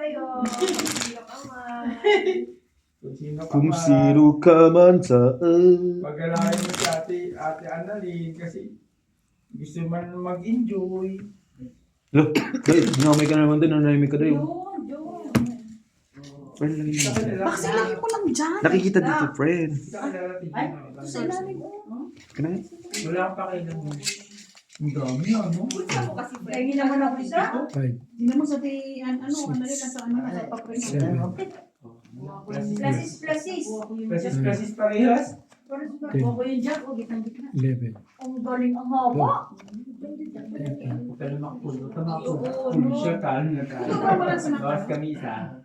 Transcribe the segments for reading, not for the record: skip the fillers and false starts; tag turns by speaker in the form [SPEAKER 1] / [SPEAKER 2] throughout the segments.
[SPEAKER 1] sa'yo. Sino ka man.
[SPEAKER 2] Kung sino ka man saan.
[SPEAKER 3] Pag-alahin mo si Ate Annalyn kasi gusto man mag-enjoy.
[SPEAKER 2] Look, guys, ginamay ka naman din. Nanahimik ka din.
[SPEAKER 1] Yun.
[SPEAKER 2] Friend, lagi mo.
[SPEAKER 4] Bakit ilagay ko lang dyan?
[SPEAKER 2] Nakikita dito, friend.
[SPEAKER 4] Ay, ito sa ilalim mo.
[SPEAKER 2] Kana?
[SPEAKER 3] Wala pa kayo ng ang dami ano?
[SPEAKER 1] Kasi
[SPEAKER 4] Lagi naman ako isa.
[SPEAKER 5] 5,
[SPEAKER 4] Hindi naman sa di, ano rin sa ano, sa paprint.
[SPEAKER 5] 7,
[SPEAKER 1] Plasis.
[SPEAKER 3] Presis parehas.
[SPEAKER 4] Huwag ko yung jack, o gitang-gitna.
[SPEAKER 5] 11,
[SPEAKER 1] Ang galing ang haba.
[SPEAKER 3] Pero makapulo. Pulo siya kaano na kaano. Bawas kami isa.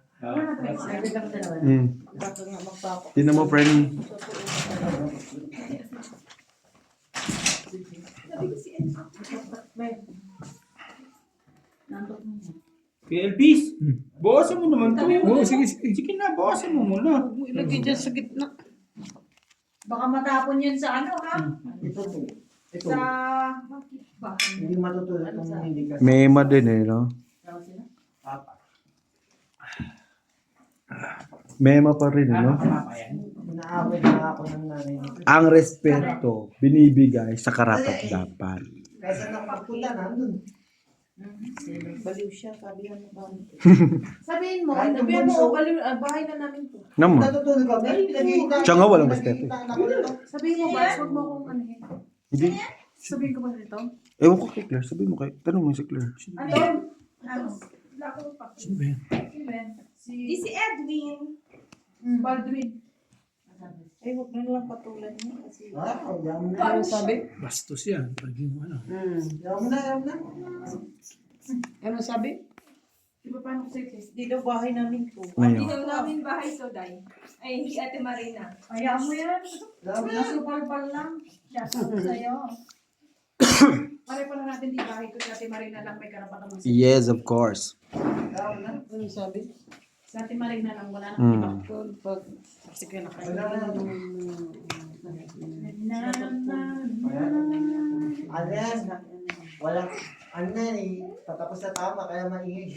[SPEAKER 2] Tingnan mo, friend.
[SPEAKER 3] Kaya Elvis, bawasan mo naman to.
[SPEAKER 5] Oo, sige, sige.
[SPEAKER 3] Sige na, bawasan mo muna.
[SPEAKER 4] Ilagay dyan sa gitna.
[SPEAKER 1] Baka matapon yun sa ano ha?
[SPEAKER 6] Ito.
[SPEAKER 1] Sa...
[SPEAKER 6] Hindi matutulog kung hindi ka.
[SPEAKER 2] Mema din eh, no? Mema pa rin, eh, no?
[SPEAKER 6] Inaaway na ako ng nanay nito.
[SPEAKER 2] Ang respeto, binibigay sa karapat-dapat.
[SPEAKER 6] Kaysa nakapagpunta nandun.
[SPEAKER 4] Baliw siya, sabihan mo ba?
[SPEAKER 1] Sabihin mo,
[SPEAKER 6] Kahit
[SPEAKER 1] sabihin
[SPEAKER 6] ang
[SPEAKER 1] mo,
[SPEAKER 6] bunso.
[SPEAKER 1] bahay na namin to.
[SPEAKER 2] Naman.
[SPEAKER 6] Natutulog kami.
[SPEAKER 2] Siya nga walang respeto.
[SPEAKER 4] Sabihin mo ba, huwag mo akong ano eh.
[SPEAKER 2] Hindi.
[SPEAKER 4] Sabihin ko ba nito?
[SPEAKER 2] Ewan ko kay Claire. Sabihin mo kay... Tanong mo si Claire.
[SPEAKER 1] Ano yun? Ano? Lako pa.
[SPEAKER 5] Sino ba yan?
[SPEAKER 1] Di si Edwin. Baldwin.
[SPEAKER 4] Ay, huwag na lang patulan mo kasi...
[SPEAKER 1] Ano
[SPEAKER 4] sabi?
[SPEAKER 5] Bastos yan. Pag yung ano.
[SPEAKER 6] Yaw na.
[SPEAKER 4] Ano sabi?
[SPEAKER 1] Di ba paano ko sa'yo?
[SPEAKER 4] Di daw bahay namin to.
[SPEAKER 2] Ngayon.
[SPEAKER 1] Hindi namin bahay to, Day. Ay, hindi Ate Marina. Kaya mo yan. Nasupal-pal lang. Siya sa'yo. Pare-pala natin di bahay ko. Si Ate Marina lang may karapatan mo.
[SPEAKER 2] Yes, of course.
[SPEAKER 4] Ano sabi?
[SPEAKER 1] Si Ate Marina lang wala nang
[SPEAKER 2] Mm.
[SPEAKER 1] iba.
[SPEAKER 4] Pag... Sige na kayo.
[SPEAKER 6] Alas, walang ano na eh. Patapos na tama kaya maingay.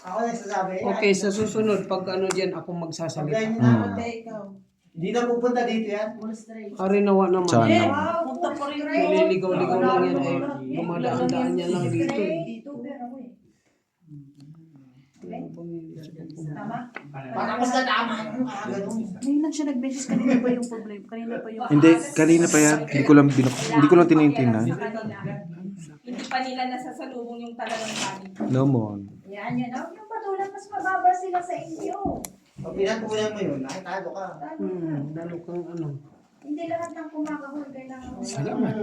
[SPEAKER 6] Ako nagsasabi.
[SPEAKER 7] Okay, sa susunod, pag ano dyan, ako
[SPEAKER 6] Pagkain
[SPEAKER 7] magsasalita.
[SPEAKER 6] niyo na.
[SPEAKER 4] Ate, ikaw.
[SPEAKER 6] Hindi na pupunta dito yan.
[SPEAKER 7] Karinawa naman.
[SPEAKER 2] Sana.
[SPEAKER 1] Wow, punta pa rin.
[SPEAKER 7] Nililigaw-ligaw lang yan eh. Dumadaan-daan niya lang dito eh.
[SPEAKER 1] Dito, pero ako eh. Tama?
[SPEAKER 6] Patapos na tama. Ganun.
[SPEAKER 4] Ngayon lang siya nag-message. Kanina pa yung problema. Kanina pa yung...
[SPEAKER 2] Hindi, kanina pa yan. Hindi ko lang tinitingnan.
[SPEAKER 1] Sa kanila. Hindi pa nila nasasalubong yung talagang bali.
[SPEAKER 2] Naman.
[SPEAKER 1] Yan, yan. Huwag yung patulang mas mababa sila sa inyo.
[SPEAKER 6] Pag pinatuloy mo yun, nakitado ka.
[SPEAKER 7] Lalo kang ano.
[SPEAKER 1] Hindi lahat ng kumakahol kailangan mo.
[SPEAKER 5] Salamat.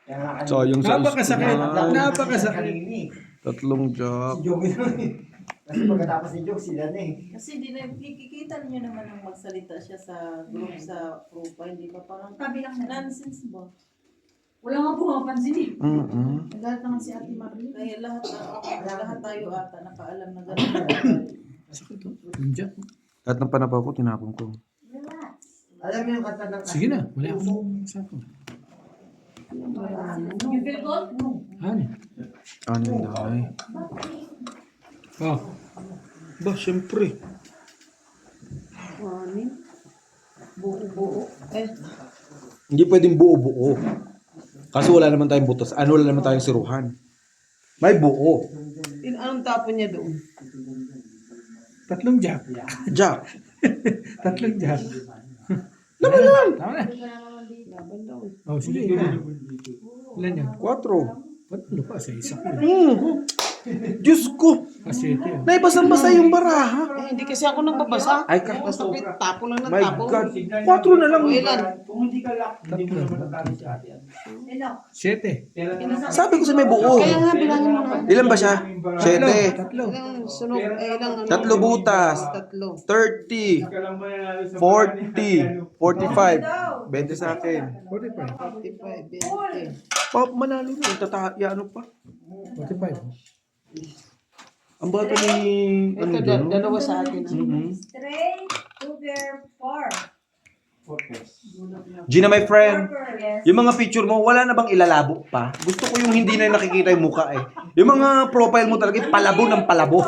[SPEAKER 6] Kaya nga kanina.
[SPEAKER 2] Sayang sa
[SPEAKER 5] Napakasakit.
[SPEAKER 2] school.
[SPEAKER 5] Napakasakit.
[SPEAKER 6] Kanina eh.
[SPEAKER 2] Tatlong job.
[SPEAKER 6] Si Joke yun eh. Kasi pagkatapos ni Joke, sila na eh.
[SPEAKER 4] Kasi hindi na kikita niyo naman ang magsalita siya sa group sa profile, di ba? Parang
[SPEAKER 1] Tabi lang na.
[SPEAKER 4] nonsense ba?
[SPEAKER 1] Wala nga pumapansin eh.
[SPEAKER 4] Nagalit naman si Ate Marie. Kaya lahat tayo ata nakaalam na gano'n.
[SPEAKER 5] Sakit to. Nandiyan.
[SPEAKER 2] Lahat ng panapaw ko, tinapon ko.
[SPEAKER 1] Relax.
[SPEAKER 6] Alam mo yung kanta ng...
[SPEAKER 5] Sige na. Wala akong sako.
[SPEAKER 1] You feel good?
[SPEAKER 5] Ano?
[SPEAKER 2] Ano yung dahil?
[SPEAKER 5] Oh.
[SPEAKER 2] Ba, syempre.
[SPEAKER 4] Ano? Buo-buo.
[SPEAKER 2] Hindi pwedeng buo-buo. Kasi wala naman tayong butas. Wala naman tayong siruhan. May buo.
[SPEAKER 7] Anong tapon niya doon?
[SPEAKER 5] Tatlong jack.
[SPEAKER 2] Jack.
[SPEAKER 5] Tatlong jack.
[SPEAKER 2] Laban lang.
[SPEAKER 5] Tama na.
[SPEAKER 4] Laban daw.
[SPEAKER 5] Oh, sige. Ilan yan?
[SPEAKER 2] 4.
[SPEAKER 5] Tatlo pa sa isa ko.
[SPEAKER 2] Diyos ko.
[SPEAKER 5] Kasete yan.
[SPEAKER 2] Naibasang-basa yung baraha.
[SPEAKER 7] Eh, hindi kasi ako nagbabasa.
[SPEAKER 2] Ay, kakasok.
[SPEAKER 7] Tapo lang ng
[SPEAKER 2] My
[SPEAKER 7] tapo.
[SPEAKER 2] God. 4 na lang.
[SPEAKER 3] Kung hindi ka lock, hindi mo naman natali si Ate Ann.
[SPEAKER 1] Enough.
[SPEAKER 5] 7.
[SPEAKER 2] Sabi ko sa may buo.
[SPEAKER 7] Kaya nga, bilangin mo na.
[SPEAKER 2] Ilan ba siya? 7.
[SPEAKER 5] Tatlo.
[SPEAKER 7] Ilang sunog, ilang ano.
[SPEAKER 2] Tatlo butas.
[SPEAKER 7] Tatlo.
[SPEAKER 2] 30.
[SPEAKER 3] Ka lang mananalo sa
[SPEAKER 2] 40. 45. 20 sa akin.
[SPEAKER 5] 45.
[SPEAKER 7] 45, 20.
[SPEAKER 2] Pa, manalo na. Ano pa?
[SPEAKER 5] 45.
[SPEAKER 2] Ang bata ni...
[SPEAKER 7] Ito, dalawa sa akin.
[SPEAKER 2] Mhm.
[SPEAKER 1] Straight to their 4.
[SPEAKER 3] Photos.
[SPEAKER 2] Gina, my friend,
[SPEAKER 1] Yes.
[SPEAKER 2] yung mga picture mo, wala na bang ilalabo pa? Gusto ko yung hindi na nakikita yung mukha eh. Yung mga profile mo talaga, palabo ng palabo.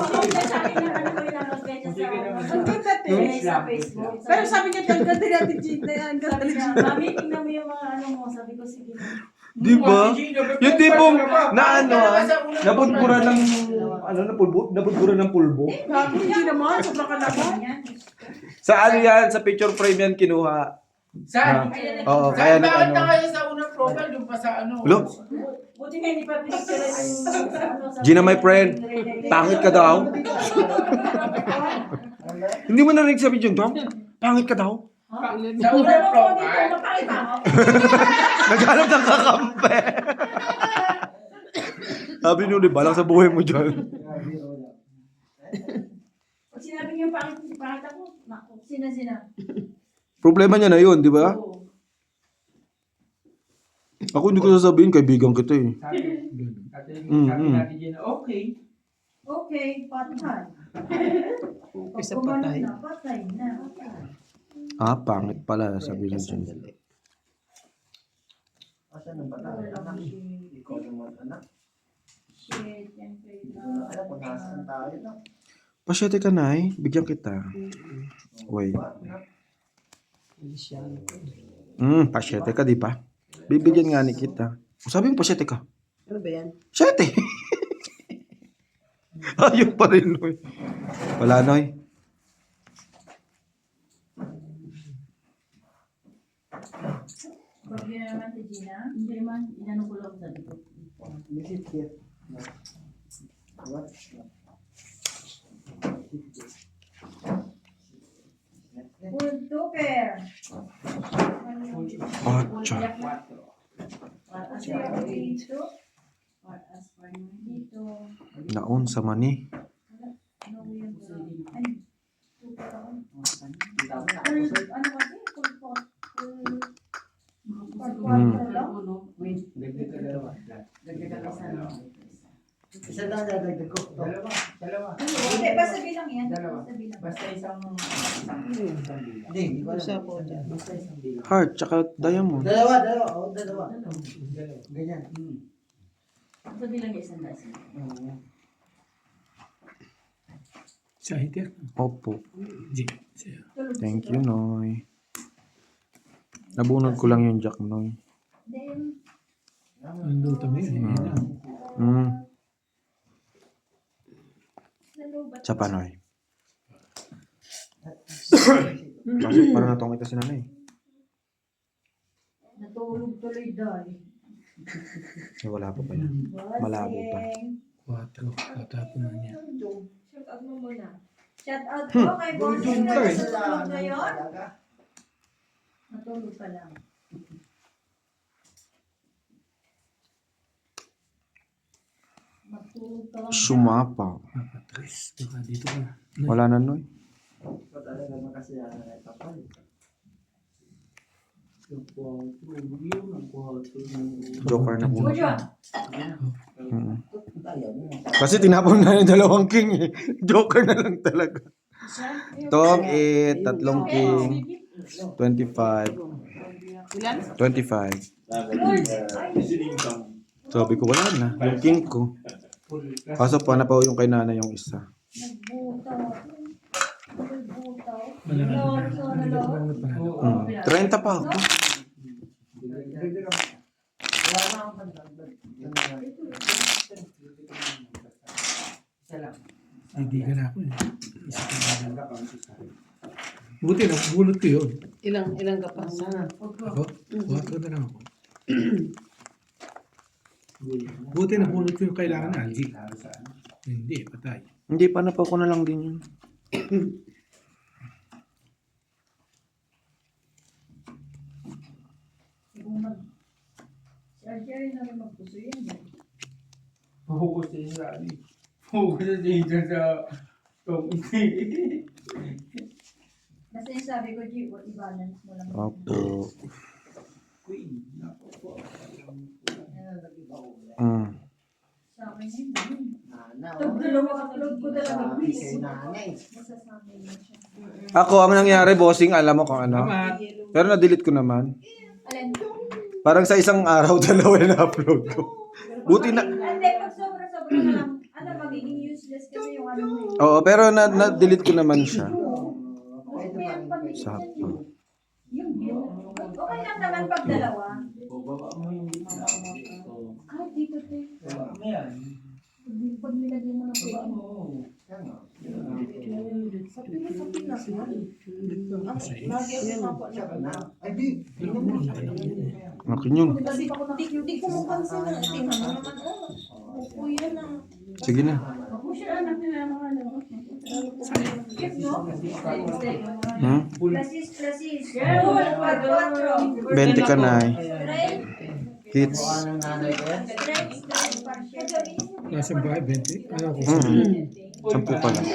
[SPEAKER 4] Ang ganda, te.
[SPEAKER 1] Sa Facebook.
[SPEAKER 4] Pero sabi niya, ang ganda natin, Gina. Ang ganda
[SPEAKER 1] Sabi
[SPEAKER 4] ni
[SPEAKER 1] niya,
[SPEAKER 4] Gina.
[SPEAKER 1] mami, tingnan mo yung mga ano mo. Sabi ko, sige na.
[SPEAKER 2] Di ba? Yung tipong na ano nabudburan ng nabudburan ng pulbo.
[SPEAKER 4] Gago, hindi naman. Sobrang kalaban.
[SPEAKER 2] Sa ano yan, sa picture frame yan kinuha.
[SPEAKER 3] Saan?
[SPEAKER 2] Oo, kaya
[SPEAKER 3] Saan
[SPEAKER 2] nag
[SPEAKER 3] bakit
[SPEAKER 2] ano.
[SPEAKER 3] na kayo sa unang profile? Doon pa sa ano?
[SPEAKER 2] Lo,
[SPEAKER 1] Buti nga hindi pa pinicture yung ano.
[SPEAKER 2] Gina, my friend, pangit ka daw. Hindi mo narinig sa video to? Pangit ka daw.
[SPEAKER 3] Sa unang profile?
[SPEAKER 2] Naghanap ng kakampi. Sabi nyo, di ba lang sa buhay mo dyan.
[SPEAKER 1] Pag sinabi niyo pangit ako, naku, sina.
[SPEAKER 2] Problema niya na yun, di ba?
[SPEAKER 1] Oo.
[SPEAKER 2] Ako hindi ko sasabihin, kaibigan kita eh.
[SPEAKER 3] Sabi natin Gina, okay.
[SPEAKER 1] Okay, patay.
[SPEAKER 7] Okay sa patay.
[SPEAKER 1] Patay na.
[SPEAKER 2] Ah, pangit pala, sabi niya dyan.
[SPEAKER 6] Asan ang bata? Anak. Ikaw naman, anak.
[SPEAKER 1] Shit, yan kayo.
[SPEAKER 6] Alam ko, nasan tayo na.
[SPEAKER 2] Pasyete ka na eh, bigyan kita. Wait. Pasyete ka, di pa? Bibigyan nga ni kita. Sabi mo pasyete ka.
[SPEAKER 7] Ano ba yan?
[SPEAKER 2] Pasyete! Ayun pa rin, Noy. Wala, Noy.
[SPEAKER 1] Pag yun naman si Gina, hindi naman, inano ko lang sa likod.
[SPEAKER 6] Visit here. What?
[SPEAKER 1] Full two pair.
[SPEAKER 2] Atcha.
[SPEAKER 1] As per dito. Or as per dito.
[SPEAKER 2] Naon sa mani.
[SPEAKER 1] Ano yung ay, two pair ako. Ano kasi? Full pot.
[SPEAKER 6] Isa lang dadagdag ko.
[SPEAKER 3] Dalawa.
[SPEAKER 1] Hindi, basta bilang yan.
[SPEAKER 3] Dalawa.
[SPEAKER 1] Basta bilang.
[SPEAKER 3] Basta isang bilang.
[SPEAKER 6] Hindi, hindi ko alam.
[SPEAKER 7] Isa po dyan.
[SPEAKER 3] Basta isang bilang.
[SPEAKER 2] Heart, tsaka diamond.
[SPEAKER 6] Dalawa. Oo, dalawa. Ganyan.
[SPEAKER 1] Basta bilang yung isang dasi.
[SPEAKER 5] Sa hitir.
[SPEAKER 2] Opo.
[SPEAKER 5] Di. Siya.
[SPEAKER 2] Thank you, Noy. Nabunod ko lang yung jack, Noy.
[SPEAKER 1] Then,
[SPEAKER 5] Ang luto mo yun.
[SPEAKER 2] Sa panoy. Kasi parang natong kita si nanay.
[SPEAKER 1] natulog tuloy dahil.
[SPEAKER 2] Wala pa pa yan. Malabo pa.
[SPEAKER 5] 4. Tatapon na niya.
[SPEAKER 1] Shout out mo muna. Shout out ko kay Bossing na natulog ngayon. Natulog pa lang. Matulog ka lang.
[SPEAKER 2] Sumapaw.
[SPEAKER 5] Papatres. Baka dito ka.
[SPEAKER 2] Wala na, Noy.
[SPEAKER 6] Talaga naman kasi yan ay kapal.
[SPEAKER 2] Joker na po.
[SPEAKER 1] Bojo,
[SPEAKER 2] Kasi tinapon na yung 2 king eh. Joker na lang talaga. Tong 8, 3 king. 25.
[SPEAKER 4] Ilan?
[SPEAKER 2] 25. Sabi ko, wala na. Yung king ko. Kaso pa na pa yung kay nanay yung isa.
[SPEAKER 1] nagbutaw. Nagbutaw.
[SPEAKER 5] Wala ka.
[SPEAKER 1] Lord, sana Lord.
[SPEAKER 2] 30 pa ako.
[SPEAKER 6] Wala na akong pandagdag.
[SPEAKER 3] Isa lang.
[SPEAKER 5] Hindi ka na ako eh. Isa ka na. Buti na, bulot ko yun.
[SPEAKER 7] Ilang ka pa?
[SPEAKER 5] Ako? 4 na lang ako. Buti na bulot ko yung kailangan na algae. Hindi, patay.
[SPEAKER 2] Hindi pa na pa ko na lang din yun.
[SPEAKER 1] Si Arjeri na rin magpuso yan.
[SPEAKER 3] Focus din sa ano. Focus din sa tong iti.
[SPEAKER 1] Basta yung sabi ko, G, i-balance mo lang.
[SPEAKER 2] Opo.
[SPEAKER 3] Queen. Nako po.
[SPEAKER 2] Mm.
[SPEAKER 1] Sa akin yun.
[SPEAKER 6] Nana,
[SPEAKER 1] Pag dalawang upload ko talaga,
[SPEAKER 6] Sabi
[SPEAKER 1] please.
[SPEAKER 6] kay nanay.
[SPEAKER 1] Masasabi na siya.
[SPEAKER 2] Ako, ang nangyari, bossing, alam mo kung ano.
[SPEAKER 5] Tama.
[SPEAKER 2] Pero na-delete ko naman.
[SPEAKER 1] Alin?
[SPEAKER 2] Parang sa isang araw, dalawa na upload ko. Buti na...
[SPEAKER 1] Hindi, pag sobra-sobra na lang, ano, magiging useless kasi yung ano mo eh.
[SPEAKER 2] Oo, pero na-delete ko naman siya.
[SPEAKER 6] Pwede ba rin kayo?
[SPEAKER 2] Sakto.
[SPEAKER 1] Okay lang naman pag dalawa.
[SPEAKER 3] Baba mo yung gitna. So,
[SPEAKER 1] Kahit dito, te.
[SPEAKER 3] ano yan?
[SPEAKER 1] Pag nilagyan mo ng pwede.
[SPEAKER 6] Yan o.
[SPEAKER 4] Sa Pinas na. Lagi ako napo na.
[SPEAKER 6] Ay, di.
[SPEAKER 2] Akin yun.
[SPEAKER 4] Kasi di ko mapansin na. Tingnan mo naman. Upo yan ah.
[SPEAKER 2] Sige na.
[SPEAKER 1] Ako siya anak nila mga ano. Cute, no?
[SPEAKER 2] Hmm?
[SPEAKER 1] Plasis. Girl, 4-4.
[SPEAKER 2] 20 ka na eh.
[SPEAKER 1] Straight.
[SPEAKER 2] Hits.
[SPEAKER 6] Mukha ng nanay ko yan.
[SPEAKER 1] Straight.
[SPEAKER 5] Nasa bahay, 20. Ano ko?
[SPEAKER 2] Mm. 10 pa lang.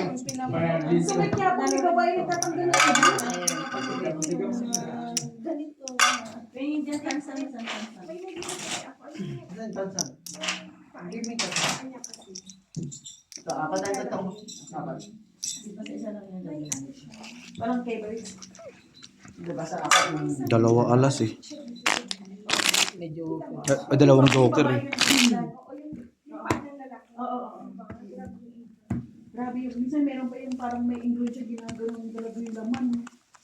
[SPEAKER 4] So may kaya po may gawain na tatanggal na ito. Ganito.
[SPEAKER 1] May dyan tansan.
[SPEAKER 6] Saan, tansan? Give me that. Ito, apat na ito. Apat.
[SPEAKER 4] Parang favorite.
[SPEAKER 6] Diba sa apat ng...
[SPEAKER 2] Dalawa alas eh.
[SPEAKER 7] Medyo
[SPEAKER 2] Dalawang joker eh.
[SPEAKER 4] Oo. Grabe yun. Minsan meron pa yung parang may ingredient ginagano'n talaga yung laman.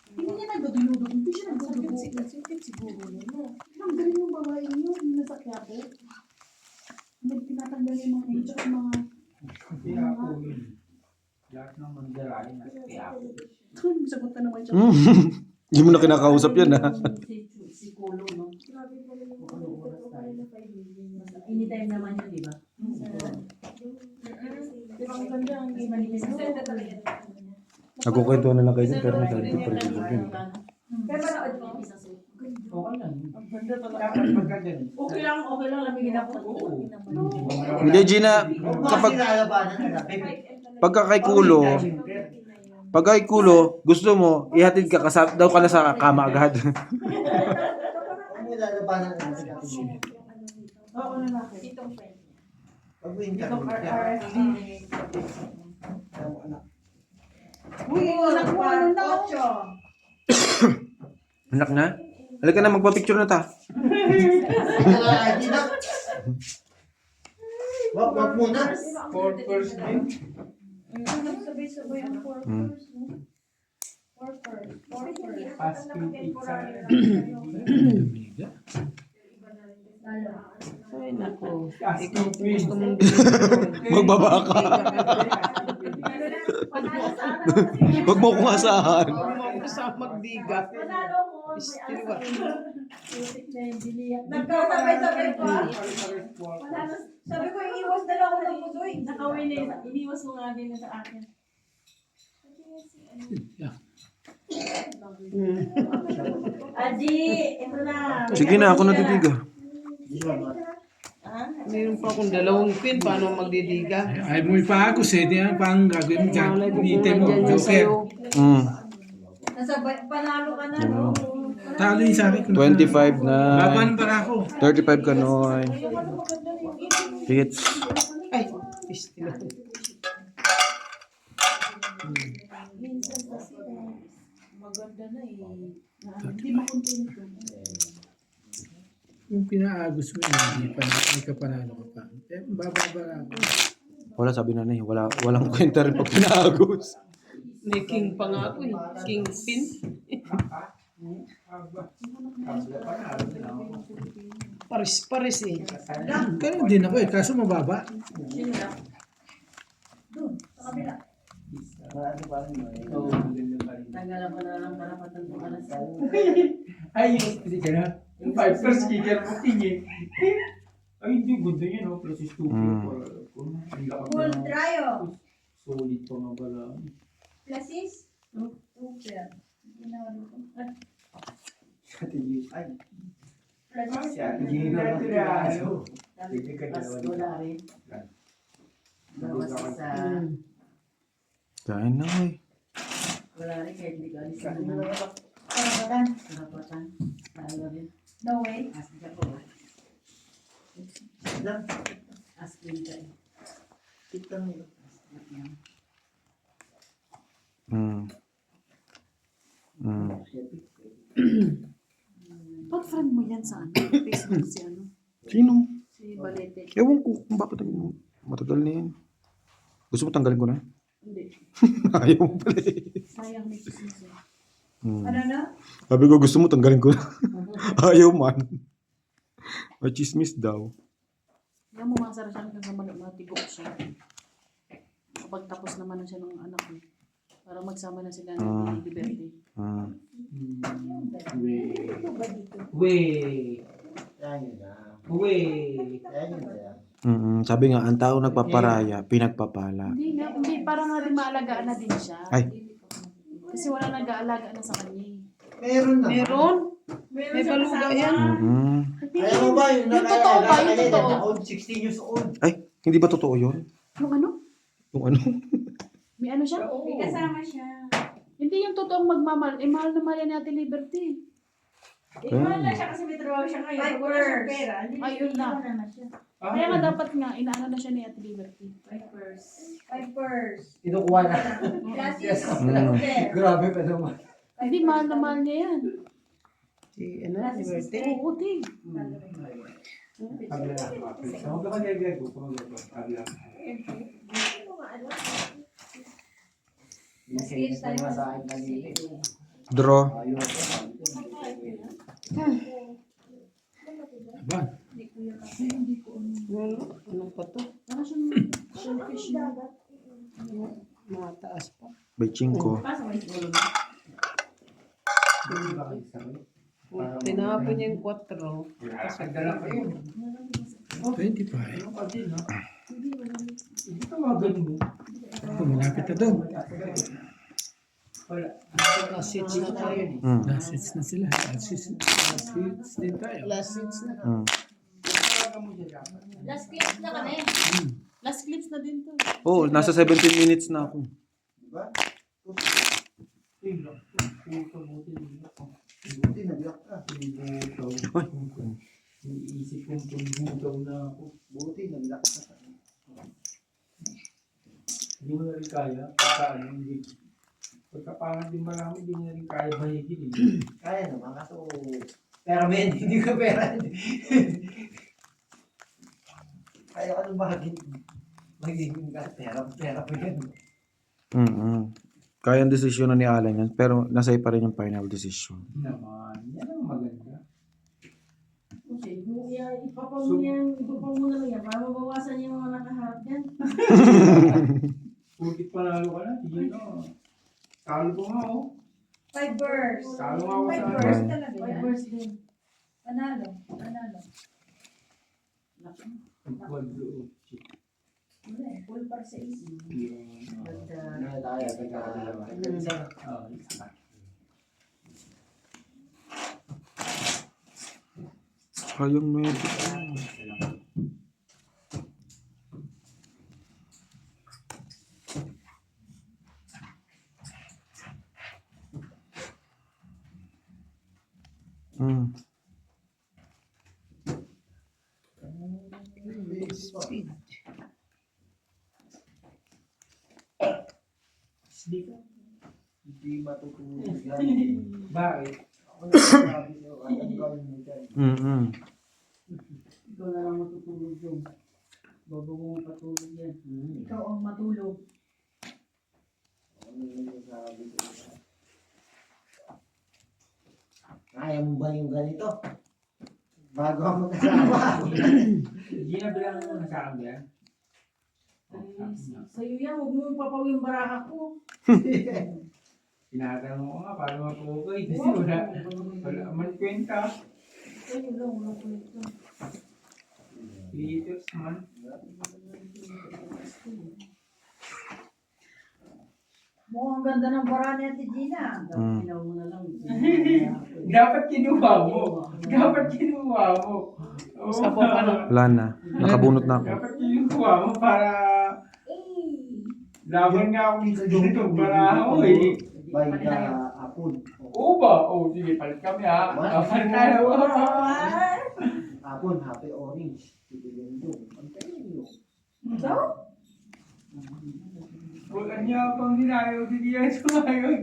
[SPEAKER 4] Hindi niya nagduduludog. Hindi siya nagduduludog. Sakit siguro yun. Ang galing yung babae yun. Yung nasa Quiapo. Tinatanggal yung mga ingredient at mga...
[SPEAKER 3] Kaya ako yun. Lahat ng mandarahin na kaya ako.
[SPEAKER 4] Sagot na naman siya.
[SPEAKER 2] Hindi mo na kinakausap yan ha.
[SPEAKER 4] Si Kulo, no?
[SPEAKER 1] Anytime naman yun, di ba?
[SPEAKER 4] Di ba ang ganda ang manifest?
[SPEAKER 2] Nagkukwento na lang kayo dun, pero madami pa rin yun.
[SPEAKER 1] Pero manood mo.
[SPEAKER 3] Okay lang.
[SPEAKER 4] Ang ganda talaga.
[SPEAKER 3] Dapat pagkagaling.
[SPEAKER 4] Okay lang, lamigin ako.
[SPEAKER 3] Oo.
[SPEAKER 2] Hindi, Gina,
[SPEAKER 6] Kapag...
[SPEAKER 2] kapag pagka kay kulo, gusto mo, ihatid ka, daw ka na sa kama agad.
[SPEAKER 6] Kung may lalabanan na sa kapatid.
[SPEAKER 4] Oo, lalaki.
[SPEAKER 6] Pag win ka,
[SPEAKER 4] Itong
[SPEAKER 6] win ka.
[SPEAKER 4] RRSD.
[SPEAKER 6] Ang anak.
[SPEAKER 4] Uy, nakuha nun na ako.
[SPEAKER 2] Anak na? Halika na, magpa-picture na ta.
[SPEAKER 6] Ay, di na. Wag muna.
[SPEAKER 3] For first din.
[SPEAKER 1] Sabay-sabay ang 4
[SPEAKER 2] Hmm.
[SPEAKER 1] first, no? 4 first.
[SPEAKER 3] Past pizza.
[SPEAKER 7] Ay, nako.
[SPEAKER 3] Past
[SPEAKER 7] Ikaw
[SPEAKER 3] queen.
[SPEAKER 7] gusto mong bilhin.
[SPEAKER 2] Magbaba ka. Huwag mo kong asahan.
[SPEAKER 7] Huwag mo ako sa magbiga.
[SPEAKER 1] Panalo ko.
[SPEAKER 7] Istiwa.
[SPEAKER 1] Nagkasabay-sabay ko ah. Panalo. Sabi ko, iiwas na lang ako ng pusoy.
[SPEAKER 4] Nakawin na yun. Iniwas mo nga din sa akin. Aji, ito na.
[SPEAKER 2] Sige na, ako nadidiga.
[SPEAKER 7] Meron pa akong 2 pin. Paano magdidiga?
[SPEAKER 5] Ay mo ipagos eh. Di yan pang gagawin mo dyan.
[SPEAKER 7] Malay ko
[SPEAKER 5] Nite
[SPEAKER 7] kung
[SPEAKER 5] mo.
[SPEAKER 7] nandyan yan
[SPEAKER 5] Joker.
[SPEAKER 7] sa'yo.
[SPEAKER 1] Panalo ka na, no?
[SPEAKER 5] Talo yung sa akin.
[SPEAKER 2] 25 na.
[SPEAKER 5] Baban para ako.
[SPEAKER 2] 35 ka noy. Hits.
[SPEAKER 7] Ay, istila.
[SPEAKER 4] Minsan kasi maganda na eh. Hindi makontinto.
[SPEAKER 5] Yung pinaagos mo yun, hindi pa may kapanalo ka pa. Eh, bababa ako.
[SPEAKER 2] Wala, sabi na na walang kwenta rin pag pinaagos.
[SPEAKER 7] May king pa nga ako eh. King pin. Paris eh.
[SPEAKER 5] Ganun din ako eh, kaso mababa.
[SPEAKER 6] Marami pa rin.
[SPEAKER 3] Oo, maganda pa rin.
[SPEAKER 4] Tagalan ko na lang para patandong alas.
[SPEAKER 3] Ay, kasi ka na. Yung 5 first kicker mo tingin. Ay, hindi. Ganda yun, no? Plus is 2
[SPEAKER 1] Full tryo.
[SPEAKER 3] Solid pa nga pala.
[SPEAKER 1] Plasis? Super.
[SPEAKER 6] Ay,
[SPEAKER 1] Plasis?
[SPEAKER 3] Si Ate Gino. Naturalo.
[SPEAKER 6] pwede ka
[SPEAKER 4] Mas
[SPEAKER 6] dalawa
[SPEAKER 4] wala
[SPEAKER 6] dito.
[SPEAKER 4] rin. Bawas sa...
[SPEAKER 2] Kain na eh.
[SPEAKER 4] Wala rin kahit hindi ka alis na
[SPEAKER 6] Kain
[SPEAKER 4] naman.
[SPEAKER 6] na ba?
[SPEAKER 1] Karapatan?
[SPEAKER 4] Karapatan. Talo rin.
[SPEAKER 1] No way.
[SPEAKER 4] Ask ka po.
[SPEAKER 6] Lang.
[SPEAKER 4] Ask din ka eh.
[SPEAKER 6] Kitang nila.
[SPEAKER 2] Mm. Mm.
[SPEAKER 4] Ba't friend mo yan sa ano? Facebook si ano?
[SPEAKER 2] Sino?
[SPEAKER 4] Si Balete.
[SPEAKER 2] Ewan ko kung bakit matagal na yan. Gusto mo tanggalin ko na?
[SPEAKER 4] Hindi.
[SPEAKER 2] Ayaw mo pala eh.
[SPEAKER 4] Sayang ni Chismis eh.
[SPEAKER 2] Hmm.
[SPEAKER 1] Ano na?
[SPEAKER 2] Sabi ko gusto mo tanggalin ko na. Ayaw man. May chismis daw.
[SPEAKER 4] Yan mo mga sarasyan kang matigok siya. Kapag tapos naman na siya ng anak ko. Para magsama na sila ng liberty.
[SPEAKER 2] Ah.
[SPEAKER 3] Wait.
[SPEAKER 6] Yan yun na.
[SPEAKER 3] Wait.
[SPEAKER 6] Yan yun na.
[SPEAKER 2] Sabi nga, ang tao nagpaparaya, pinagpapala.
[SPEAKER 4] Hindi, parang nga rin maalagaan na din siya.
[SPEAKER 2] Ay.
[SPEAKER 4] Kasi wala nag-aalaga na sa kanya eh.
[SPEAKER 6] Meron na.
[SPEAKER 7] Meron? May baluga yan.
[SPEAKER 2] Mhm.
[SPEAKER 6] Ayaw mo ba yung
[SPEAKER 4] Yung totoo ba? Yung totoo?
[SPEAKER 6] taon, 16 years old.
[SPEAKER 2] Ay, hindi ba totoo yun?
[SPEAKER 4] Yung ano?
[SPEAKER 2] Yung ano?
[SPEAKER 4] May ano siya?
[SPEAKER 1] May kasama siya.
[SPEAKER 4] Hindi yung totoong magmamahal. Eh, mahal na mahal yan natin Liberty.
[SPEAKER 1] Mahal na siya kasi may trabaho siya ngayon. Pag wala siyang pera, hindi
[SPEAKER 4] Ay, yun na.
[SPEAKER 1] na siya.
[SPEAKER 4] Kaya nga dapat nga, inaano na siya ni Ate Liberty.
[SPEAKER 1] Pipers.
[SPEAKER 6] Kinukuha na.
[SPEAKER 1] Glasses.
[SPEAKER 2] Mm.
[SPEAKER 6] Grabe pa naman.
[SPEAKER 4] Hindi, mahal na mahal niya yan.
[SPEAKER 7] Si ano, Liberty.
[SPEAKER 4] Oo, Ting.
[SPEAKER 3] Pagla lang. Huwag ka mag-egeg. Huwag ka mag-egeg. Pagla.
[SPEAKER 1] Skills tayo
[SPEAKER 6] sa akin kanina.
[SPEAKER 2] Draw.
[SPEAKER 6] Ayun.
[SPEAKER 5] Aba,
[SPEAKER 7] Anong pa to?
[SPEAKER 4] Parang siyang shellfish na.
[SPEAKER 7] Mataas pa.
[SPEAKER 2] By Chinko.
[SPEAKER 7] Tinapon niya yung 4.
[SPEAKER 3] Nagdala ka yun.
[SPEAKER 5] 25.
[SPEAKER 3] Ano ka din, ha? Hindi ka magan mo.
[SPEAKER 5] Oh, malapit na doon.
[SPEAKER 3] Wala.
[SPEAKER 7] Last seats na tayo.
[SPEAKER 5] Last seats na sila. Last seats din tayo.
[SPEAKER 7] Last seats na.
[SPEAKER 1] Last clip na kami.
[SPEAKER 4] Last clips na din to.
[SPEAKER 2] Oh, nasa 17 minutes na ako.
[SPEAKER 6] Diba?
[SPEAKER 3] Buti
[SPEAKER 6] nag-lock ka.
[SPEAKER 3] Iniisip kong pumutaw na ako.
[SPEAKER 6] Buti nag-lock ka.
[SPEAKER 3] Hindi mo na rin kaya. Pagkapangat din ba namin, hindi mo na rin kaya mahigil.
[SPEAKER 6] Kaya naman kaso pera men, hindi ka pera. Kaya ka nung magiging ka, pera pa yan.
[SPEAKER 2] Kaya ang desisyon na ni Alan yan, pero nasa pa rin yung final decision.
[SPEAKER 3] Naman, yan ang maganda.
[SPEAKER 1] Okay, ipapang mo na lang yan para mabawasan yung mga nakaharap yan.
[SPEAKER 3] Purkit panalo ka na, hindi na. Talo ko nga, oh.
[SPEAKER 1] 5 birds.
[SPEAKER 3] Talo nga ako
[SPEAKER 1] 5
[SPEAKER 3] sa
[SPEAKER 1] birds
[SPEAKER 2] ano.
[SPEAKER 1] talaga. 5 birds din. Panalo.
[SPEAKER 3] Nagwalo.
[SPEAKER 1] Wala eh, full para sa easy.
[SPEAKER 6] Ano tayo, nagkakalaman.
[SPEAKER 3] Oh, isa.
[SPEAKER 2] Sayang na yun.
[SPEAKER 7] Speed.
[SPEAKER 6] Hindi matutulog yan.
[SPEAKER 3] Bakit?
[SPEAKER 6] Ako nagsasabi sa'yo, anong gawin mo dyan?
[SPEAKER 1] Ikaw na lang matutulog yung. Bago mo patulog yan. Ikaw ang matulog.
[SPEAKER 6] Ako nagsasabi sa'yo. Kaya mo ba yung ganito? Bago ako mag-asawa.
[SPEAKER 3] Hindi na bilang mo na sa akin yan.
[SPEAKER 1] Sa'yo yan, huwag mo ipapawin yung baraka ko.
[SPEAKER 3] Tinatanong ko nga para mapukay kasi wala man kwenta.
[SPEAKER 1] Sa'yo lang, wala ko ito.
[SPEAKER 3] Liters man.
[SPEAKER 1] Mukhang ganda ng bara ni Ate Gina. Ilaw mo na lang.
[SPEAKER 3] Dapat kinuha mo. Dapat kinuha mo.
[SPEAKER 7] Sa ano?
[SPEAKER 2] Wala na. Nakabunot na ako.
[SPEAKER 3] Dapat kinuha mo para laban nga ako dito dito para ako eh.
[SPEAKER 6] By the apple.
[SPEAKER 3] Oo ba? Oo, sige, palit kami ha. Palit tayo.
[SPEAKER 6] Apple, happy orange. Bibigyan doon. Ang tayo yun.
[SPEAKER 1] Ikaw?
[SPEAKER 3] Wala niya pang dinayo, hindi yan sumayo.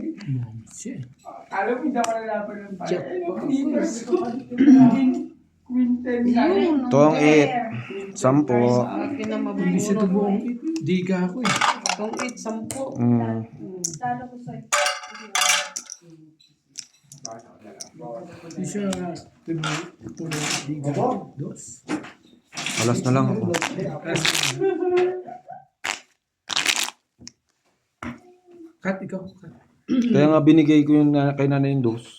[SPEAKER 5] Siya.
[SPEAKER 3] Alam mo, hindi ako nalapan ng pala.
[SPEAKER 7] Jack.
[SPEAKER 3] Quinten.
[SPEAKER 7] Yun.
[SPEAKER 2] Ito ang 8. 10.
[SPEAKER 7] Sa akin na
[SPEAKER 5] Hindi siya ito buong
[SPEAKER 7] mabubunot.
[SPEAKER 5] diga ako eh.
[SPEAKER 7] Itong 8, 10.
[SPEAKER 1] Talo ko sa'yo.
[SPEAKER 5] Hindi siya ito diga. Dos.
[SPEAKER 2] Alas na lang ako.
[SPEAKER 5] Kat, ikaw. Kat.
[SPEAKER 2] Kaya nga binigay ko yung kay nanay yung dos.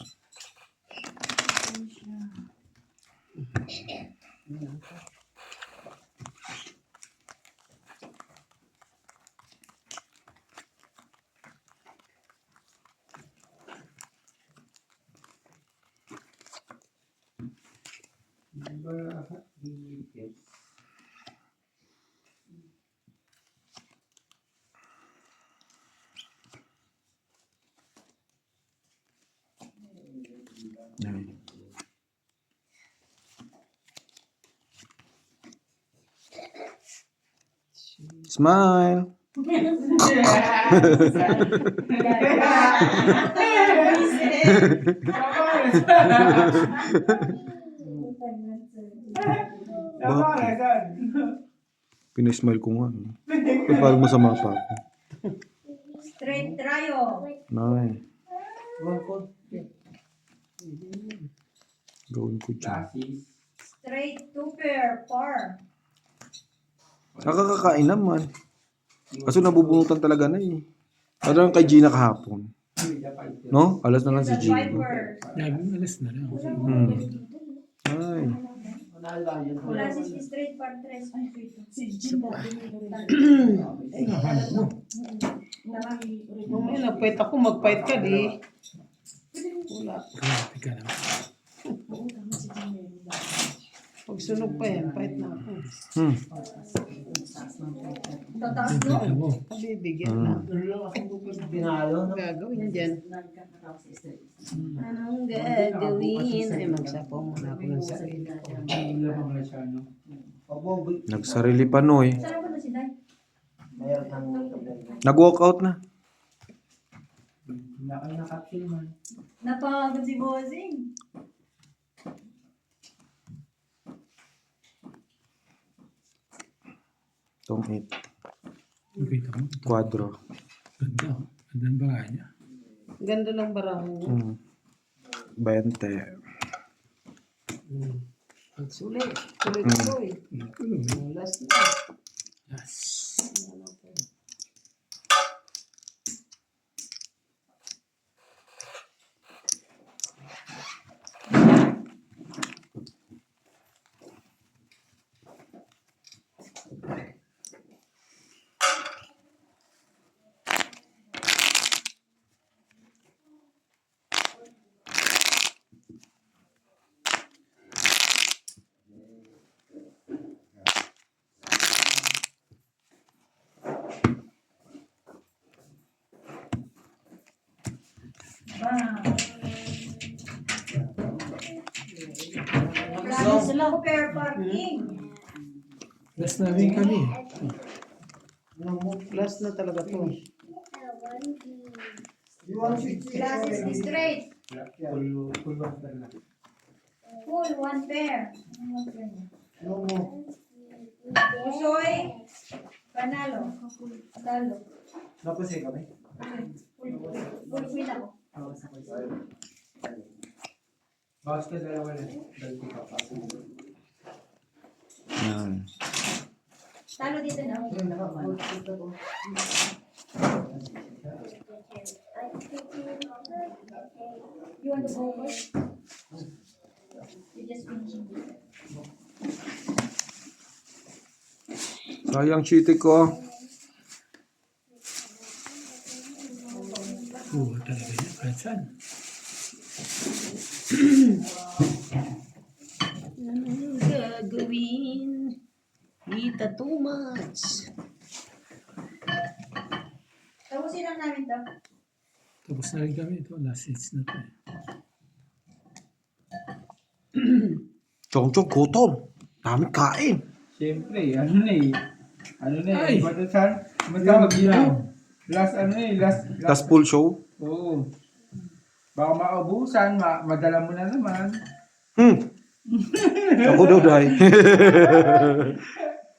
[SPEAKER 2] Yan. Smile. Pinismile ko nga. Eh, parang masama pa ako.
[SPEAKER 1] Straight tayo.
[SPEAKER 2] Nay, gawin ko dyan.
[SPEAKER 1] Straight two pair. Par.
[SPEAKER 2] Nakakakain naman. Kaso nabubunutan talaga na eh. Ano lang kay Gina kahapon? No? Alas na lang si
[SPEAKER 1] The
[SPEAKER 2] Gina.
[SPEAKER 1] Viper.
[SPEAKER 5] Laging alas na lang.
[SPEAKER 2] Ay.
[SPEAKER 1] Wala si straight par tres.
[SPEAKER 4] Si Jim dati
[SPEAKER 7] Mamaya nag-fight ako, mag-fight ka di. Wala.
[SPEAKER 5] Grabe ka naman.
[SPEAKER 7] Pag sunog pa yan, fight na ako.
[SPEAKER 1] Tataas no?
[SPEAKER 5] Tignan mo.
[SPEAKER 7] Kabibigyan na.
[SPEAKER 6] Dinalo, no?
[SPEAKER 7] Gagawin dyan. Anong gagawin? Ay, magsapaw muna ako ng sarili ko.
[SPEAKER 2] Nagsarili pa no eh.
[SPEAKER 1] Saan ko na si Day?
[SPEAKER 6] Mayroon ng
[SPEAKER 2] Nag-walkout na.
[SPEAKER 1] Napagod si Bossing.
[SPEAKER 2] Itong 8.
[SPEAKER 5] Kita mo. Ito.
[SPEAKER 2] Quadro.
[SPEAKER 5] Ganda. Oh. Ganda ang baka niya.
[SPEAKER 7] Ganda lang barahan niya.
[SPEAKER 2] 20.
[SPEAKER 7] Sulit. Tuloy-tuloy. Last na.
[SPEAKER 5] Yes.
[SPEAKER 1] Two pair parking.
[SPEAKER 5] Last na rin kami.
[SPEAKER 7] Last na talaga to.
[SPEAKER 1] Glasses ni straight. Full, one pair. Usoy. Panalo. Talo.
[SPEAKER 6] Napasay kami.
[SPEAKER 1] Full win ako.
[SPEAKER 3] Basta dalawa na.
[SPEAKER 2] Yan.
[SPEAKER 1] Talo dito na. You want to go first? You just finishing this.
[SPEAKER 2] Sayang cheating ko.
[SPEAKER 5] Oo, talaga yan. Kahit saan.
[SPEAKER 7] Anong gagawin? Kita too much.
[SPEAKER 1] Tapusin lang namin to.
[SPEAKER 5] Tapos na rin kami. Ito, last hits na to.
[SPEAKER 2] Chong-chong, gutom. Dami kain.
[SPEAKER 3] Siyempre, ano na eh. Ano na
[SPEAKER 5] Ay!
[SPEAKER 3] eh, batasan. Matawag dito. Last ano eh,
[SPEAKER 2] Tas full show.
[SPEAKER 3] Oo. Baka maubusan, madala mo na naman.
[SPEAKER 2] Ako daw, day.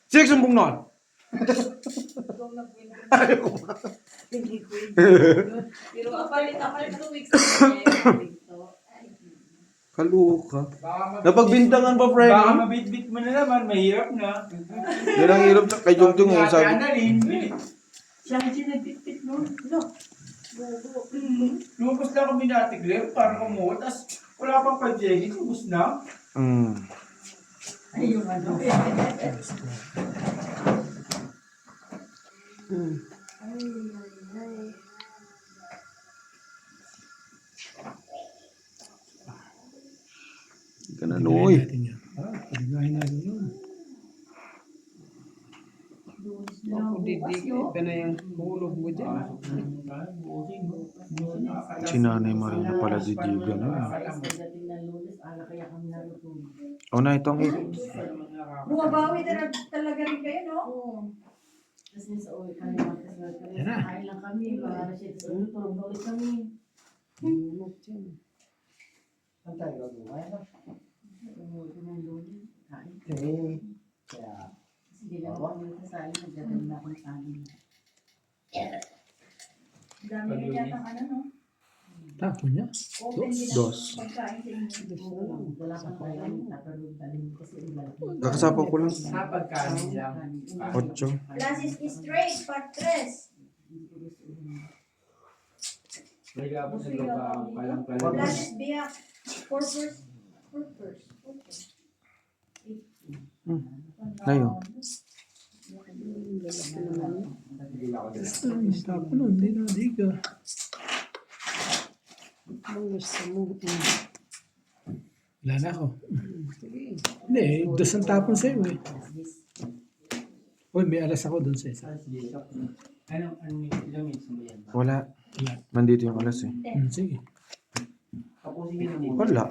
[SPEAKER 2] Sige, sumbong nun.
[SPEAKER 1] Pero apalit 2 weeks na
[SPEAKER 2] Kaluka.
[SPEAKER 3] Baka
[SPEAKER 2] Napagbintangan pa,
[SPEAKER 3] Baka
[SPEAKER 2] Freddy.
[SPEAKER 3] mabitbit mo na naman, mahirap na.
[SPEAKER 2] Yan ang hirap na kay Jungtung eh. Sabi,
[SPEAKER 4] Siya ang sinagbitbit nun. Look.
[SPEAKER 3] Lumabas lang kami natin, Glenn, parang kumuha, tapos wala pang pajegi, ubus na.
[SPEAKER 4] Ay, yung ano.
[SPEAKER 2] hindi ka na luoy.
[SPEAKER 5] Paligahin natin yun.
[SPEAKER 7] Ako didig, iba na yung hulog mo dyan.
[SPEAKER 2] Si Nanay Marina pala didigan na.
[SPEAKER 4] Pagdating ng Lunes, kaya kami narutulog.
[SPEAKER 2] O na, ito ang
[SPEAKER 1] Bumabawi na talaga rin kayo, no?
[SPEAKER 4] Oo. Kasi sa uwi kami, kain lang kami, para siya sa uwi, tulog na ulit kami.
[SPEAKER 7] Hulog dyan.
[SPEAKER 6] Ang tayo gagawin na.
[SPEAKER 4] Umuwi kami ng Lunes, kain.
[SPEAKER 6] Okay. Kaya,
[SPEAKER 4] Sige lang ako ulit sa salin, nagdadala akong salin.
[SPEAKER 1] Dami rin yata ang ano, no?
[SPEAKER 5] Tapon niya.
[SPEAKER 1] Open din ang
[SPEAKER 2] Dos.
[SPEAKER 1] pagkain sa inyo.
[SPEAKER 4] Oo, wala kang kaya, tatalog dalhin kasi ilalaki.
[SPEAKER 2] Kakasapaw ko lang.
[SPEAKER 3] Sa pagkain lang.
[SPEAKER 2] 8.
[SPEAKER 1] Classes straight, part 3.
[SPEAKER 3] May gabos na ito pa, palang-palang.
[SPEAKER 1] Classes biyak, 4 first.
[SPEAKER 2] Ngayon.
[SPEAKER 5] Tapon nun, hindi na diga.
[SPEAKER 7] Ang gusto mo.
[SPEAKER 5] Wala na ako.
[SPEAKER 7] Sige.
[SPEAKER 5] Hindi, dos ang tapon sa'yo eh. Uy, may alas ako doon sa isa.
[SPEAKER 3] Ano ilang minutes mo yan?
[SPEAKER 2] Wala.
[SPEAKER 5] Wala.
[SPEAKER 2] Nandito yung alas eh.
[SPEAKER 5] Sige.
[SPEAKER 3] Tapusin nyo na
[SPEAKER 2] Wala.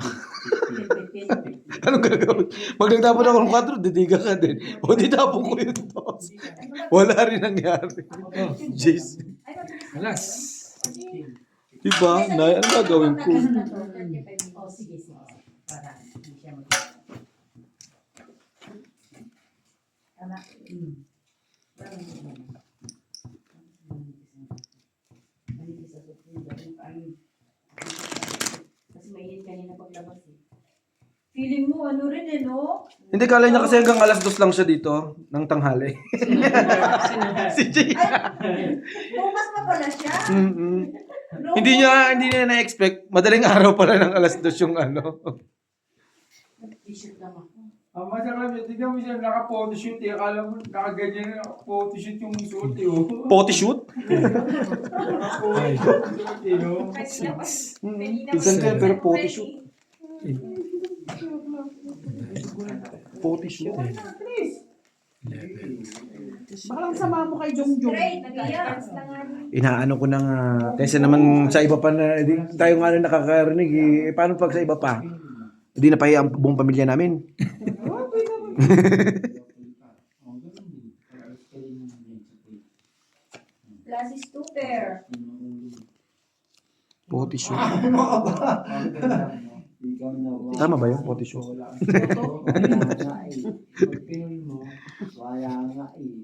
[SPEAKER 2] Anong gagawin? Pag nagtapon ako ng 4, didiga ka din. O di tapon ko yung dos. Wala rin nangyari. Jeez.
[SPEAKER 5] Alas.
[SPEAKER 2] Diba? Nay, ano gagawin ko?
[SPEAKER 4] Oh, sige. Para hindi siya mag- Tama. Kasi mainit kanina paglabas eh.
[SPEAKER 1] Feeling mo, ano rin eh, no?
[SPEAKER 2] Hindi, kala niya kasi hanggang alas 2 lang siya dito ng tanghali. Si Jay.
[SPEAKER 1] Bukas pa pala siya. No?
[SPEAKER 2] Hindi niya na-expect. Madaling araw pala ng alas 2 yung ano.
[SPEAKER 4] T-shirt lang ako.
[SPEAKER 3] Ang masarap yun, tignan mo siya naka-photoshoot eh. Akala mo nakaganyan na naka-photoshoot yung suot eh. Oh.
[SPEAKER 2] Potty shoot?
[SPEAKER 3] Naka-photoshoot eh. Oh.
[SPEAKER 1] Kanina pa.
[SPEAKER 2] Minsan kayo, pero potty shoot. Potty shoot.
[SPEAKER 4] Baka lang sama mo kay Jongjong.
[SPEAKER 1] Straight, nag-iyak.
[SPEAKER 2] Inaano ko na nga. Kaysa naman sa iba pa na, di tayo nga na nakakarinig eh. Paano pag sa iba pa? Hindi na pahiya ang buong pamilya namin.
[SPEAKER 1] Classes 2 pair.
[SPEAKER 2] Potty shoot.
[SPEAKER 6] ikaw na ba?
[SPEAKER 2] Tama ba yun? Potty shoot.
[SPEAKER 6] Wala nga eh. Pag Pinoy mo, wala nga eh.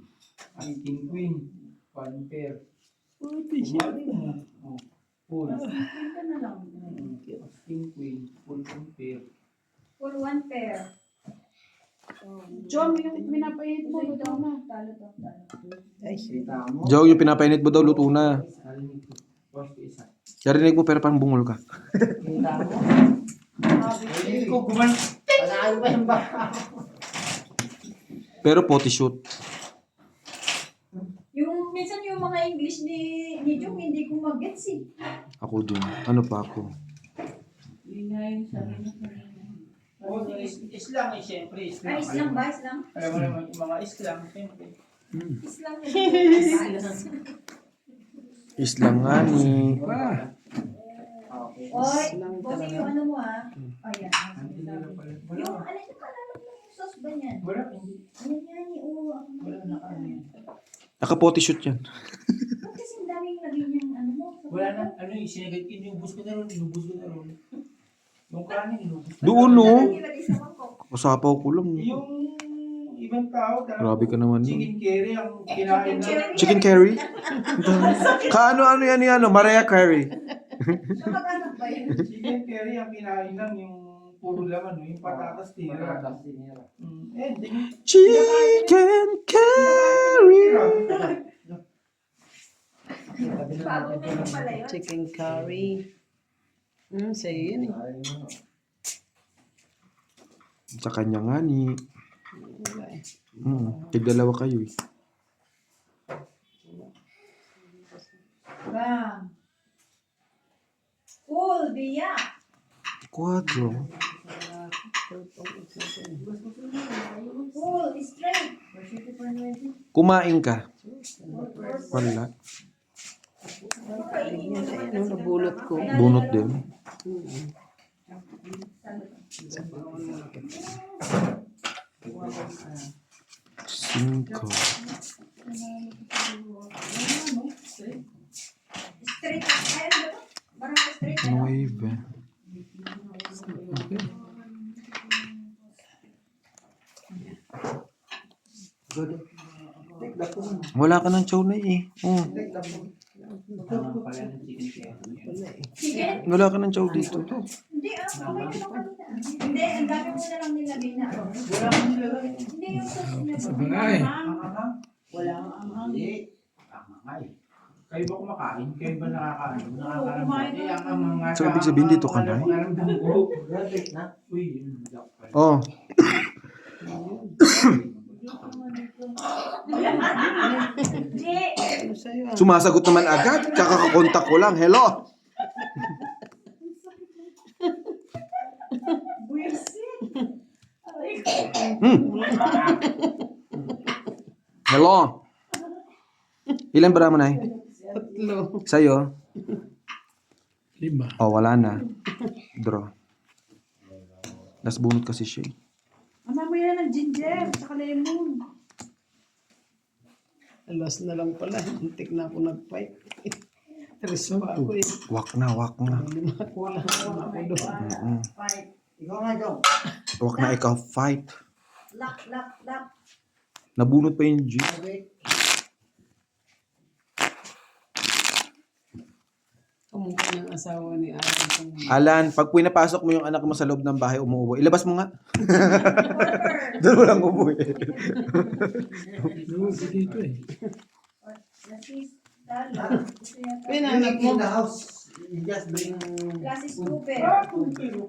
[SPEAKER 3] Ang king queen. One pair.
[SPEAKER 5] Potty shoot.
[SPEAKER 3] Full.
[SPEAKER 4] Ka na lang.
[SPEAKER 3] King queen. Full one pair.
[SPEAKER 1] Full 1 pair.
[SPEAKER 4] John, yung pinapahit mo, ito na.
[SPEAKER 1] Talo.
[SPEAKER 6] Kita mo?
[SPEAKER 2] Joe, yung pinapainit mo daw, luto na.
[SPEAKER 3] Narinig ko. Post ko isa.
[SPEAKER 2] Narinig mo pero parang bungol ka.
[SPEAKER 6] Kita mo?
[SPEAKER 3] Hindi ko guman.
[SPEAKER 6] Panalo ba yung baka?
[SPEAKER 2] Pero potty shoot.
[SPEAKER 1] Yung minsan yung mga English ni Jung, hindi ko mag-gets eh.
[SPEAKER 2] Ako din. Ano pa ako?
[SPEAKER 4] Yun nga yung sabi mo kanina.
[SPEAKER 3] Oh, islang eh, siyempre.
[SPEAKER 1] Ay, islang ba? Islang?
[SPEAKER 3] Alam mo naman, yung mga islang, siyempre.
[SPEAKER 1] Islang.
[SPEAKER 2] Islang nga ni.
[SPEAKER 6] Okay.
[SPEAKER 1] Oy, boss, yung ano mo ah. Ayan.
[SPEAKER 3] Ang tinira pala.
[SPEAKER 1] Yung, ano yung pala yung sauce ba niyan?
[SPEAKER 3] Wala, hindi.
[SPEAKER 1] Yan, oo.
[SPEAKER 3] Wala na ano yan.
[SPEAKER 2] Naka-potty shoot yan.
[SPEAKER 4] Ba't kasi ang daming lagay niyang ano mo?
[SPEAKER 3] Wala na, ano yung isinagad, inubos ko na ron. Yung kanin, inubos ko.
[SPEAKER 2] Doon, no?
[SPEAKER 1] Iba din sa mangkok.
[SPEAKER 2] Kasapaw ko lang.
[SPEAKER 3] Yung ibang tao,
[SPEAKER 2] Grabe ka naman.
[SPEAKER 3] chicken curry ang kinain na.
[SPEAKER 2] Chicken curry? Kaano-ano yan yan? Mariah Carey.
[SPEAKER 1] Kapag-anak ba yun?
[SPEAKER 3] Chicken curry ang kinain lang yung puro laman, no? Yung patatas tira.
[SPEAKER 2] Chicken curry.
[SPEAKER 1] Bago na yung pala yun.
[SPEAKER 7] Chicken curry. Sa'yo yun eh.
[SPEAKER 2] Sa kanya nga ni.
[SPEAKER 7] Wala eh.
[SPEAKER 2] Tigdalawa kayo eh.
[SPEAKER 1] Bang. Full biyak.
[SPEAKER 2] Quadro.
[SPEAKER 1] Full straight.
[SPEAKER 2] Kumain ka. Wala.
[SPEAKER 7] Ano, nabulot ko.
[SPEAKER 2] Bunot din. Cinco.
[SPEAKER 1] Straight. Ayan ba ito? Barang straight.
[SPEAKER 2] Nueve. Wala ka ng chow na eh. Oh.
[SPEAKER 1] Chicken?
[SPEAKER 2] Wala ka ng chow dito.
[SPEAKER 1] Hindi kumain ka lang kanina. Hindi, ang dami mo na lang nilagay na. Hindi yung sauce niya.
[SPEAKER 5] Sabi nga eh.
[SPEAKER 4] Wala kang anghang.
[SPEAKER 3] Kayo ba kumakain? Kayo ba nakakain?
[SPEAKER 4] kumain
[SPEAKER 3] Eh, ang mga
[SPEAKER 2] So, ibig sabihin dito ka na?
[SPEAKER 6] Graduate na.
[SPEAKER 3] Uy, yun. Jack pala.
[SPEAKER 2] Oh.
[SPEAKER 1] Hindi.
[SPEAKER 7] Ano sa'yo ah?
[SPEAKER 2] Sumasagot naman agad. Kakakakontak ko lang. Hello.
[SPEAKER 1] Buisit.
[SPEAKER 2] Hello. Ilan ba naman ay?
[SPEAKER 7] Tatlo.
[SPEAKER 2] Sa'yo?
[SPEAKER 5] 5.
[SPEAKER 2] Oh, wala na. Draw. Last bunot kasi siya eh.
[SPEAKER 4] Mamaya ng ginger, saka lemon.
[SPEAKER 7] Alas na lang pala. Hintik na ako nag-pipe. Tres pa ako eh.
[SPEAKER 2] Wak na, wak na.
[SPEAKER 7] Lima ko lang ako doon.
[SPEAKER 2] Mm-mm.
[SPEAKER 6] Ikaw nga, Jong.
[SPEAKER 2] Wak na ikaw, fight.
[SPEAKER 1] Lock.
[SPEAKER 2] Nabunot pa yung G.
[SPEAKER 7] Kamukha ng asawa ni Alan.
[SPEAKER 2] Alan, pag pinapasok mo yung anak mo sa loob ng bahay, umuubo. Ilabas mo nga. Doon mo lang umuwi.
[SPEAKER 5] Luwag ka dito eh.
[SPEAKER 7] Pinanak
[SPEAKER 6] In
[SPEAKER 7] mo.
[SPEAKER 6] the house, you just bring...
[SPEAKER 1] Glass is open.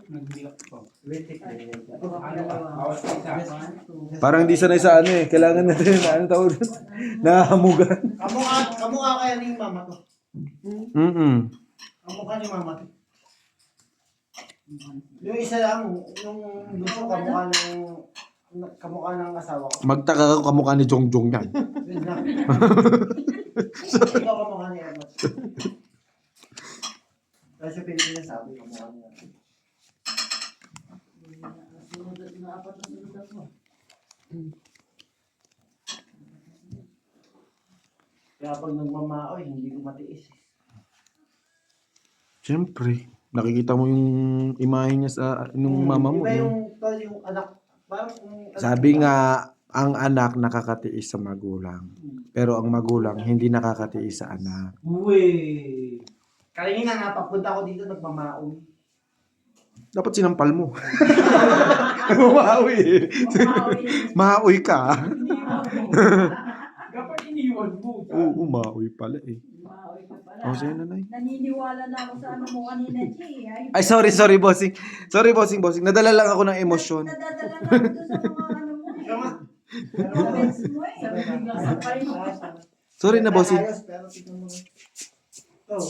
[SPEAKER 3] Nagbilak ko.
[SPEAKER 6] Wait,
[SPEAKER 3] Ano ka? Bawas ka isa.
[SPEAKER 2] Parang di sanay sa ano eh. Kailangan natin na ano tawag doon? Nahamugan.
[SPEAKER 6] Kamukha kaya ni mama ko.
[SPEAKER 2] Mm-mm.
[SPEAKER 6] Kamukha ni mama ko. Yung isa lang, yung gusto kamukha ng asawa ko.
[SPEAKER 2] Magtaka ka kamukha ni Jongjong yan.
[SPEAKER 6] Yun lang. Ikaw kamukha ni Emma. Kasi sa Pilipinas sabi, kamukha niya. Kaya pag nagmamaoy, hindi ko matiis.
[SPEAKER 2] Siyempre. Nakikita mo yung imahe niya sa nung mama mo.
[SPEAKER 6] Iba
[SPEAKER 2] no?
[SPEAKER 6] yung anak. Parang yung anak-
[SPEAKER 2] Sabi nga, ang anak nakakatiis sa magulang. Pero ang magulang hindi nakakatiis sa anak.
[SPEAKER 3] Uy!
[SPEAKER 6] Kanina nga, pagpunta ko dito, nagmamaoy.
[SPEAKER 2] Dapat sinampal mo. Mahawi eh. Mahawi ka.
[SPEAKER 3] Dapat iniwan mo.
[SPEAKER 2] Oo, mahawi pala eh. O, sa'yo nanay.
[SPEAKER 1] Naniniwala na ako sa ano mo kanina, G.
[SPEAKER 2] Ay, sorry, bossing. Sorry, bossing. Nadala lang ako ng emosyon.
[SPEAKER 1] Nadadala na ako doon sa mga ano mo eh. Comments mo eh.
[SPEAKER 2] Sorry na, bossing.
[SPEAKER 6] Ayos, pero tignan mo. Oh.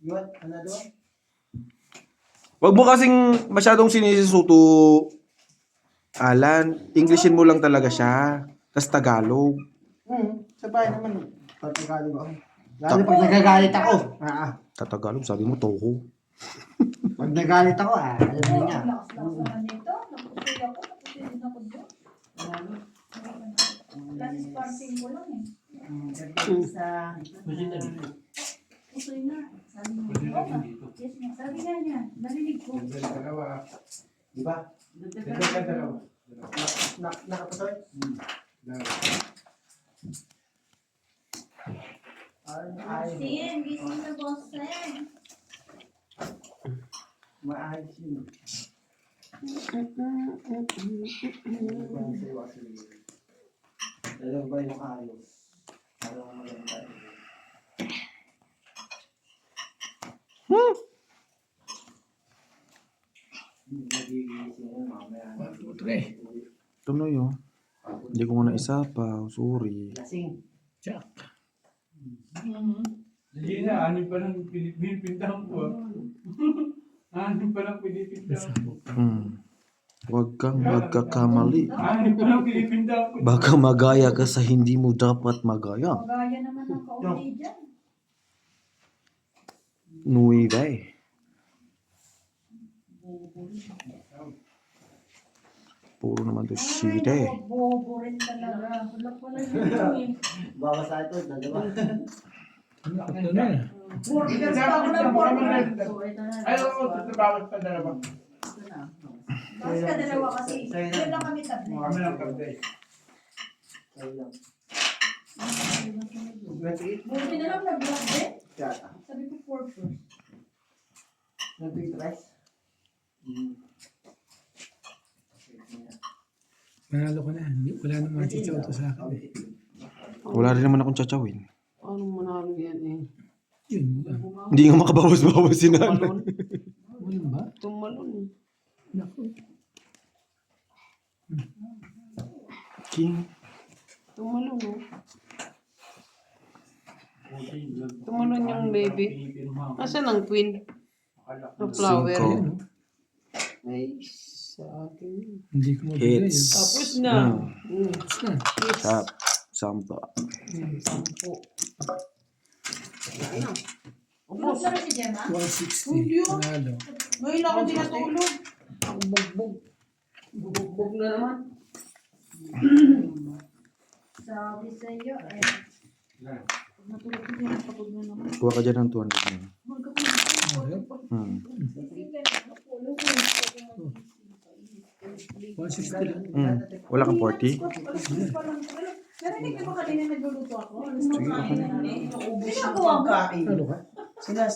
[SPEAKER 6] Yun, ano doon?
[SPEAKER 2] Wag mo kasing masyadong sinisisuto, Alan. Englishin mo lang talaga siya. Tas Tagalog.
[SPEAKER 6] Sa bahay naman, pagkagalit ako. Lalo pag nagagalit ako.
[SPEAKER 2] Katagalog, sabi mo, toho.
[SPEAKER 6] Pag nagalit ako, alam mo niya.
[SPEAKER 1] Lakas naman nito. Napusoy ako din ako doon. Kasi sparking mo lang eh.
[SPEAKER 4] Sa...
[SPEAKER 3] Masita dito.
[SPEAKER 4] Usoy na. Sabi mo.
[SPEAKER 3] Masita din dito.
[SPEAKER 4] Yes, nga. Sabi nga niya. Narinig ko.
[SPEAKER 5] Dagdag dalawa.
[SPEAKER 6] Di ba?
[SPEAKER 5] Dagdag dalawa.
[SPEAKER 6] Nakapasoy?
[SPEAKER 5] Dalawa.
[SPEAKER 1] Gising, gising na bossing.
[SPEAKER 6] Maayos yun. Dalawa ba yung ayos? Dalawa maganda. Nagigising mo mamaya.
[SPEAKER 5] 1, 2, 3.
[SPEAKER 2] Tuloy oh. Hindi ko muna isa pa. Sorry.
[SPEAKER 6] Lasing.
[SPEAKER 5] Check.
[SPEAKER 3] Hindi na, anin pa lang pinipintahan ko. Anin pa lang pinipintahan ko.
[SPEAKER 2] Huwag kang magkakamali.
[SPEAKER 3] Anin pa lang pinipintahan ko.
[SPEAKER 2] Baka magaya ka sa hindi mo dapat magaya.
[SPEAKER 1] Magaya naman ang kaunti dyan.
[SPEAKER 2] Nueve. Puro naman to shit eh.
[SPEAKER 1] Bobo rin talaga. Wala pala yun eh.
[SPEAKER 6] Bawas sa ito, dalawa.
[SPEAKER 5] Tatlo na.
[SPEAKER 1] Burgers pa ako ng burger.
[SPEAKER 3] Ay, oo, bawas pa dalawa.
[SPEAKER 1] Mas ka dalawa kasi. Yun lang kami tatlo.
[SPEAKER 3] Kami lang kami.
[SPEAKER 6] Sa'yo lang.
[SPEAKER 1] Buti na lang nag-vlog eh.
[SPEAKER 6] Tsaka.
[SPEAKER 1] Sabi ko 4 first.
[SPEAKER 6] Nag-big rice?
[SPEAKER 5] Manalo ka na. Wala nang machichaw to sa akin eh.
[SPEAKER 2] Wala rin naman akong tsachawin.
[SPEAKER 7] Ano manalo yan eh?
[SPEAKER 5] Yun lang.
[SPEAKER 2] Hindi nga makabawas-bawas si nanay.
[SPEAKER 7] Tumalon.
[SPEAKER 5] Wala ba?
[SPEAKER 7] Tumalon eh.
[SPEAKER 5] Naku.
[SPEAKER 2] King.
[SPEAKER 7] Tumalon oh. Tumalon yung baby. Asan ang queen? Ang flower.
[SPEAKER 2] Cinco.
[SPEAKER 7] Ay, sa akin.
[SPEAKER 5] Hindi ko mabigay.
[SPEAKER 2] Hits.
[SPEAKER 7] Tapos na.
[SPEAKER 5] Tapos na.
[SPEAKER 2] Tap. Sampa.
[SPEAKER 7] Sampo. Ano?
[SPEAKER 1] Tulog na rin si Gemma?
[SPEAKER 5] 160. Panalo.
[SPEAKER 7] Ngayon ako din natulog. Ang bugbog. Bugbog na naman.
[SPEAKER 1] Sabi sa'yo eh.
[SPEAKER 4] Natulog ko din. Pagod na naman.
[SPEAKER 2] Kuha ka dyan ng 200 na. Hmm.
[SPEAKER 5] 160 lang.
[SPEAKER 2] Wala kang 40?
[SPEAKER 1] Narinig ko ba kanina nagluluto ako?
[SPEAKER 2] Sige, okay na.
[SPEAKER 1] Ginagawa mo?
[SPEAKER 5] Ano ka?
[SPEAKER 6] Sila.